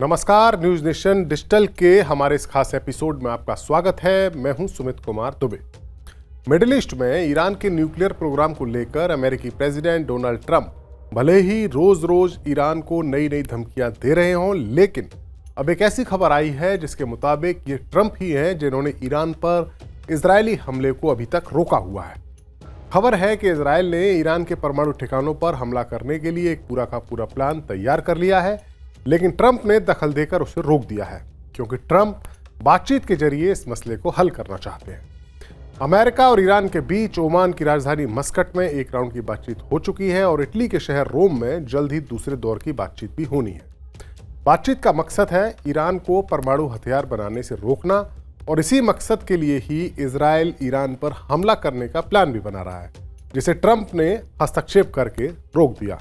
नमस्कार, news nation digital के हमारे इस खास एपिसोड में आपका स्वागत है। मैं हूं सुमित कुमार दुबे। मिडिल ईस्ट में ईरान के न्यूक्लियर प्रोग्राम को लेकर अमेरिकी प्रेसिडेंट डोनाल्ड ट्रंप भले ही रोज रोज ईरान को नई नई धमकियां दे रहे हों, लेकिन अब एक ऐसी खबर आई है जिसके मुताबिक ये ट्रंप ही हैं जिन्होंने ईरान पर इजरायली हमले को अभी तक रोका हुआ है। खबर है कि इजरायल ने ईरान के परमाणु ठिकानों पर हमला करने के लिए एक पूरा का पूरा प्लान तैयार कर लिया है, लेकिन ट्रंप ने दखल देकर उसे रोक दिया है क्योंकि ट्रंप बातचीत के जरिए इस मसले को हल करना चाहते हैं। अमेरिका और ईरान के बीच ओमान की राजधानी मस्कट में एक राउंड की बातचीत हो चुकी है और इटली के शहर रोम में जल्द ही दूसरे दौर की बातचीत भी होनी है। बातचीत का मकसद है ईरान को परमाणु हथियार बनाने से रोकना और इसी मकसद के लिए ही इजरायल ईरान पर हमला करने का प्लान भी बना रहा है, जिसे ट्रंप ने हस्तक्षेप करके रोक दिया।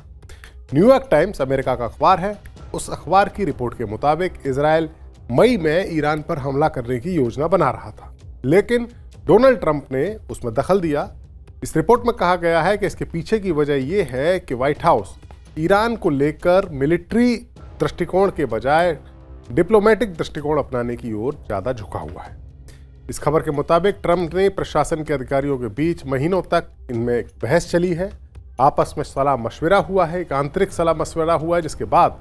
न्यूयॉर्क टाइम्स अमेरिका का अखबार है। उस अखबार की रिपोर्ट के मुताबिक इजरायल मई में ईरान पर हमला करने की योजना बना रहा था, लेकिन डोनाल्ड ट्रंप ने उसमें दखल दिया। इस रिपोर्ट में कहा गया है कि इसके पीछे की वजह यह है कि व्हाइट हाउस ईरान को लेकर मिलिट्री दृष्टिकोण के बजाय डिप्लोमेटिक दृष्टिकोण अपनाने की ओर ज्यादा झुका हुआ है। इस खबर के मुताबिक ट्रंप ने प्रशासन के अधिकारियों के बीच महीनों तक इनमें एक बहस चली है, आपस में सलाह मशविरा हुआ है, एक आंतरिक सलाह मशविरा हुआ है, जिसके बाद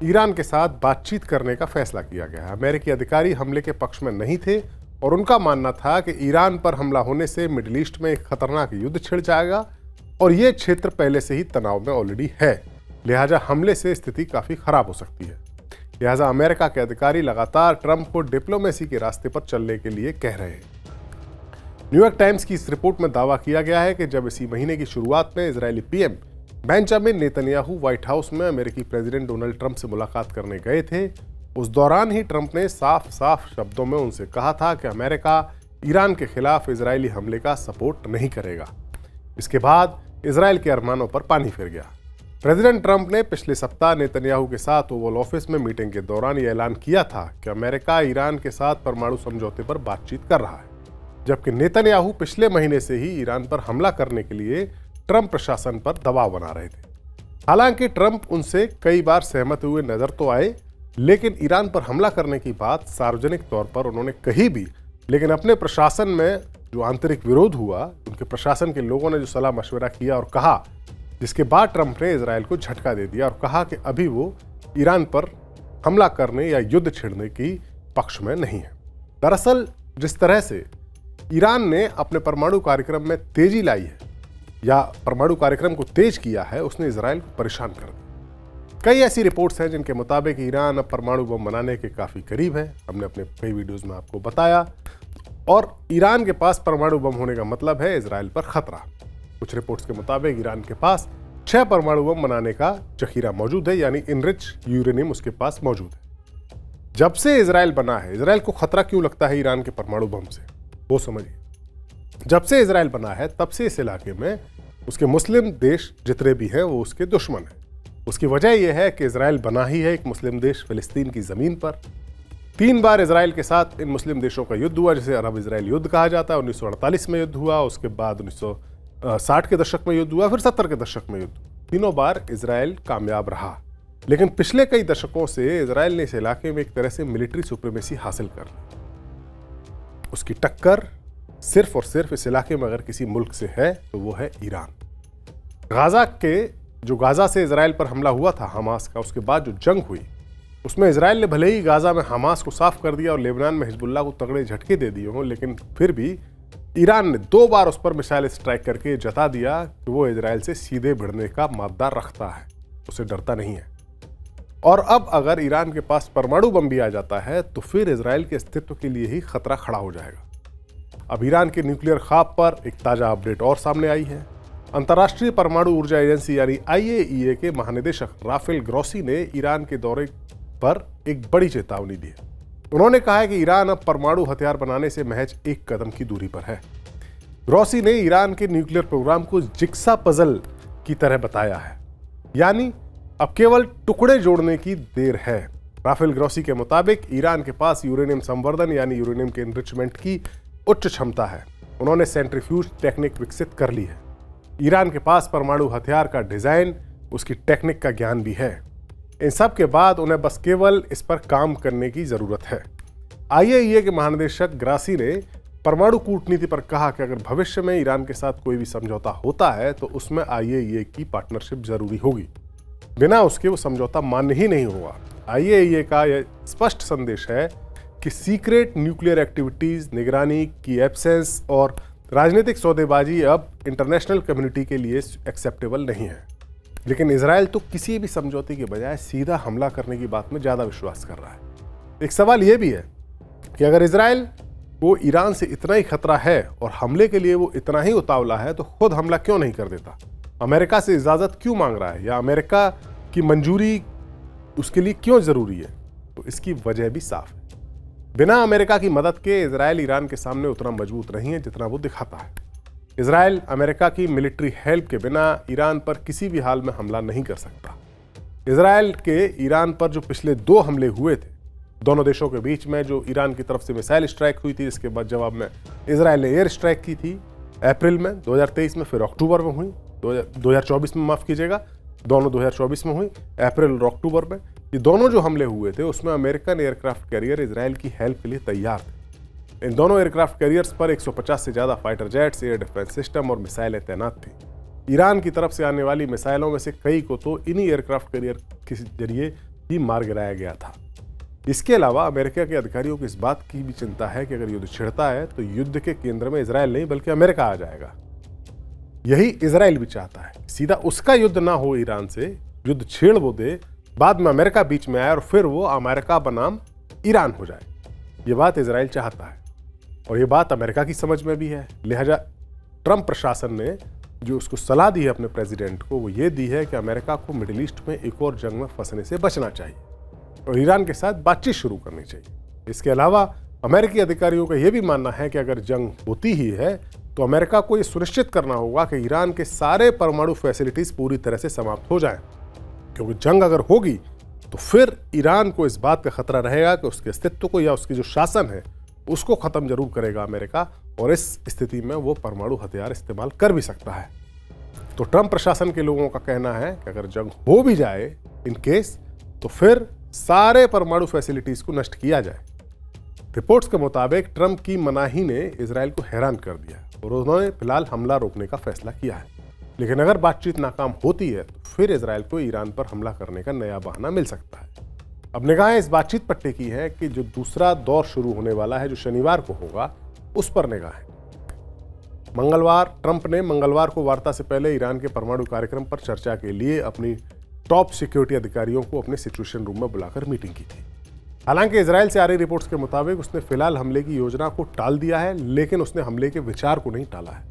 ईरान के साथ बातचीत करने का फैसला किया गया है। अमेरिकी अधिकारी हमले के पक्ष में नहीं थे और उनका मानना था कि ईरान पर हमला होने से मिडिल ईस्ट में एक खतरनाक युद्ध छिड़ जाएगा और ये क्षेत्र पहले से ही तनाव में ऑलरेडी है, लिहाजा हमले से स्थिति काफी खराब हो सकती है। लिहाजा अमेरिका के अधिकारी लगातार ट्रंप को डिप्लोमेसी के रास्ते पर चलने के लिए कह रहे हैं। न्यूयॉर्क टाइम्स की इस रिपोर्ट में दावा किया गया है कि जब इसी महीने की शुरुआत में Israeli PM Benjamin Netanyahu white house में अमेरिकी प्रेसिडेंट डोनाल्ड ट्रंप से मुलाकात करने गए थे, उस दौरान ही ट्रंप ने साफ साफ शब्दों में उनसे कहा था कि अमेरिका ईरान के खिलाफ इजरायली हमले का सपोर्ट नहीं करेगा। इसके बाद इजरायल के अरमानों पर पानी फिर गया। प्रेसिडेंट ट्रंप ने पिछले सप्ताह नेतन्याहू के साथ ओवल ऑफिस में मीटिंग के दौरान यह ऐलान किया था कि अमेरिका ईरान के साथ परमाणु समझौते पर बातचीत कर रहा है, जबकि नेतन्याहू पिछले महीने से ही ईरान पर हमला करने के लिए ट्रंप प्रशासन पर दबाव बना रहे थे। हालांकि ट्रंप उनसे कई बार सहमत हुए नजर तो आए, लेकिन ईरान पर हमला करने की बात सार्वजनिक तौर पर उन्होंने कही भी, लेकिन अपने प्रशासन में जो आंतरिक विरोध हुआ, उनके प्रशासन के लोगों ने जो सलाह मशवरा किया और कहा, जिसके बाद ट्रंप ने इजरायल को झटका दे दिया और कहा कि अभी वो ईरान पर हमला करने या युद्ध छिड़ने की पक्ष में नहीं है। दरअसल जिस तरह से ईरान ने अपने परमाणु कार्यक्रम में तेजी लाई है या परमाणु कार्यक्रम को तेज किया है, उसने इजरायल को परेशान कर दिया। कई ऐसी रिपोर्ट्स हैं जिनके मुताबिक ईरान अब परमाणु बम बनाने के काफी करीब है। हमने अपने कई वीडियोस में आपको बताया, और ईरान के पास परमाणु बम होने का मतलब है इजरायल पर खतरा। कुछ रिपोर्ट्स के मुताबिक ईरान के पास 6 परमाणु बम बनाने का जखीरा मौजूद है, यानी इनरिच यूरेनियम उसके पास मौजूद है। जब से इजरायल बना है, इजरायल को खतरा क्यों लगता है ईरान के परमाणु बम से, वो समझिए। जब से इजरायल बना है तब से इस इलाके में उसके मुस्लिम देश जितने भी हैं वो उसके दुश्मन हैं। उसकी वजह यह है कि इजरायल बना ही है एक मुस्लिम देश फिलिस्तीन की जमीन पर। 3 बार इजरायल के साथ इन मुस्लिम देशों का युद्ध हुआ, जिसे अरब इजरायल युद्ध कहा जाता है। 1948 में युद्ध हुआ, उसके बाद 1960 के दशक में युद्ध हुआ, फिर 70 के दशक में युद्ध। तीनों बार इजरायल कामयाब रहा, लेकिन पिछले कई दशकों से इजरायल ने इस इलाके में एक तरह से मिलिट्री सुप्रीमेसी हासिल कर ली। उसकी टक्कर सिर्फ और सिर्फ इस इलाके में अगर किसी मुल्क से है तो वो है ईरान। गाजा से इजरायल पर हमला हुआ था हमास का, उसके बाद जो जंग हुई उसमें इजरायल ने भले ही गाजा में हमास को साफ कर दिया और लेबनान में हिजबुल्लाह को तगड़े झटके दे दिए हों, लेकिन फिर भी ईरान ने 2 बार उस पर मिसाइल स्ट्राइक करके जता दिया कि वो इजरायल से सीधे भिड़ने का मादा रखता है, उसे डरता नहीं है। और अब अगर ईरान के पास परमाणु बम भी आ जाता है तो फिर इजरायल के अस्तित्व के लिए ही खतरा खड़ा हो जाएगा। अब ईरान के न्यूक्लियर ख्वाब पर एक ताजा अपडेट और सामने आई है। अंतर्राष्ट्रीय परमाणु ऊर्जा एजेंसी यानी IAEA के महानिदेशक राफेल ग्रॉसी ने ईरान के दौरे पर एक बड़ी चेतावनी दी है। उन्होंने कहा है कि ईरान अब परमाणु हथियार बनाने से महज एक कदम की दूरी पर है। ग्रॉसी ने ईरान के न्यूक्लियर प्रोग्राम को जिग्सा पजल की तरह बताया है, यानी अब केवल टुकड़े जोड़ने की देर है। राफेल ग्रॉसी के मुताबिक ईरान के पास यूरेनियम संवर्धन यानी यूरेनियम के एनरिचमेंट की उच्च क्षमता है। उन्होंने सेंट्रीफ्यूज टेक्निक विकसित कर ली है। ईरान के पास परमाणु हथियार का डिजाइन, उसकी टेक्निक का ज्ञान भी है। इन सब के बाद उन्हें बस केवल इस पर काम करने की जरूरत है। IAEA के महानिदेशक ग्रासी ने परमाणु कूटनीति पर कहा कि अगर भविष्य में ईरान के साथ कोई भी समझौता होता है तो उसमें IAEA की पार्टनरशिप जरूरी होगी, बिना उसके वो समझौता मान्य ही नहीं होगा। IAEA का यह स्पष्ट संदेश है कि सीक्रेट न्यूक्लियर एक्टिविटीज, निगरानी की एब्सेंस और राजनीतिक सौदेबाजी अब इंटरनेशनल कम्युनिटी के लिए एक्सेप्टेबल नहीं है। लेकिन इजराइल तो किसी भी समझौते के बजाय सीधा हमला करने की बात में ज़्यादा विश्वास कर रहा है। एक सवाल यह भी है कि अगर इजराइल को ईरान से इतना ही खतरा है और हमले के लिए वो इतना ही उतावला है तो खुद हमला क्यों नहीं कर देता? अमेरिका से इजाज़त क्यों मांग रहा है, या अमेरिका की मंजूरी उसके लिए क्यों ज़रूरी है? तो इसकी वजह भी साफ है। बिना अमेरिका की मदद के इजराइल ईरान के सामने उतना मजबूत नहीं है जितना वो दिखाता है। इजराइल अमेरिका की मिलिट्री हेल्प के बिना ईरान पर किसी भी हाल में हमला नहीं कर सकता। इजराइल के ईरान पर जो पिछले 2 हमले हुए थे, दोनों देशों के बीच में, जो ईरान की तरफ से मिसाइल स्ट्राइक हुई थी, जिसके बाद जवाब में इजराइल ने एयर स्ट्राइक की थी अप्रैल में 2023 में, फिर अक्टूबर में हुई 2024 में, माफ़ कीजिएगा, दोनों 2024 में हुई, अप्रैल और अक्टूबर में। ये दोनों जो हमले हुए थे उसमें अमेरिकन एयरक्राफ्ट कैरियर इजराइल की हेल्प के लिए तैयार थे। इन दोनों एयरक्राफ्ट कैरियर्स पर 150 से ज़्यादा fighter jets, air defence system और मिसाइलें तैनात थी। ईरान की तरफ से आने वाली मिसाइलों में से कई को तो इन्हीं एयरक्राफ्ट कैरियर के जरिए ही मार गिराया गया था। इसके अलावा अमेरिका के अधिकारियों को इस बात की भी चिंता है कि अगर युद्ध छिड़ता है तो युद्ध के केंद्र में इजराइल नहीं बल्कि अमेरिका आ जाएगा। यही इजराइल भी चाहता है, सीधा उसका युद्ध ना हो ईरान से, युद्ध छेड़ वो दे, बाद में अमेरिका बीच में आए और फिर वो अमेरिका बनाम ईरान हो जाए। ये बात इजराइल चाहता है और ये बात अमेरिका की समझ में भी है। लिहाजा ट्रंप प्रशासन ने जो उसको सलाह दी है अपने प्रेसिडेंट को, वो ये दी है कि अमेरिका को मिडिल ईस्ट में एक और जंग में फंसने से बचना चाहिए और ईरान के साथ बातचीत शुरू करनी चाहिए। इसके अलावा अमेरिकी अधिकारियों का यह भी मानना है कि अगर जंग होती ही है तो अमेरिका को यह सुनिश्चित करना होगा कि ईरान के सारे परमाणु फैसिलिटीज पूरी तरह से समाप्त हो जाएं, क्योंकि जंग अगर होगी तो फिर ईरान को इस बात का खतरा रहेगा कि उसके अस्तित्व को या उसकी जो शासन है उसको खत्म जरूर करेगा अमेरिका, और इस स्थिति में वो परमाणु हथियार इस्तेमाल कर भी सकता है। तो ट्रंप प्रशासन के लोगों का कहना है कि अगर जंग हो भी जाए इन केस, तो फिर सारे परमाणु फैसिलिटीज को नष्ट किया जाए। रिपोर्ट्स के मुताबिक ट्रंप की मनाही ने इजराइल को हैरान कर दिया और उन्होंने फिलहाल हमला रोकने का फैसला किया है। लेकिन अगर बातचीत नाकाम होती है तो फिर इजराइल को ईरान पर हमला करने का नया बहाना मिल सकता है। अब निगाहें इस बातचीत पर टिकी है कि जो दूसरा दौर शुरू होने वाला है, जो शनिवार को होगा, उस पर निगाहें। ट्रंप ने मंगलवार को वार्ता से पहले ईरान के परमाणु कार्यक्रम पर चर्चा के लिए अपनी टॉप सिक्योरिटी अधिकारियों को अपने सिचुएशन रूम में बुलाकर मीटिंग की थी। हालांकि इजराइल से आ रही रिपोर्ट्स के मुताबिक उसने फिलहाल हमले की योजना को टाल दिया है, लेकिन उसने हमले के विचार को नहीं टाला है।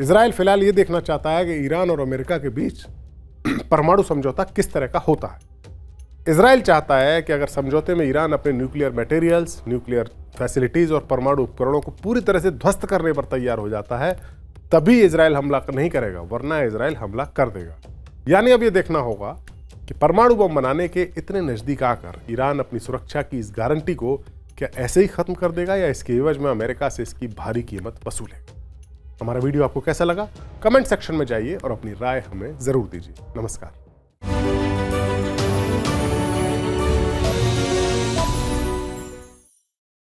इजराइल फिलहाल ये देखना चाहता है कि ईरान और अमेरिका के बीच परमाणु समझौता किस तरह का होता है। इजराइल चाहता है कि अगर समझौते में ईरान अपने न्यूक्लियर मटेरियल्स, न्यूक्लियर फैसिलिटीज और परमाणु उपकरणों को पूरी तरह से ध्वस्त करने पर तैयार हो जाता है, तभी इजराइल हमला नहीं करेगा, वरना इजराइल हमला कर देगा। यानी अब यह देखना होगा कि परमाणु बम बनाने के इतने नजदीक आकर ईरान अपनी सुरक्षा की इस गारंटी को क्या ऐसे ही खत्म कर देगा या इसके एवज में अमेरिका से इसकी भारी कीमत वसूलेगा। हमारा वीडियो आपको कैसा लगा? कमेंट सेक्शन में जाइए और अपनी राय हमें जरूर दीजिए। नमस्कार।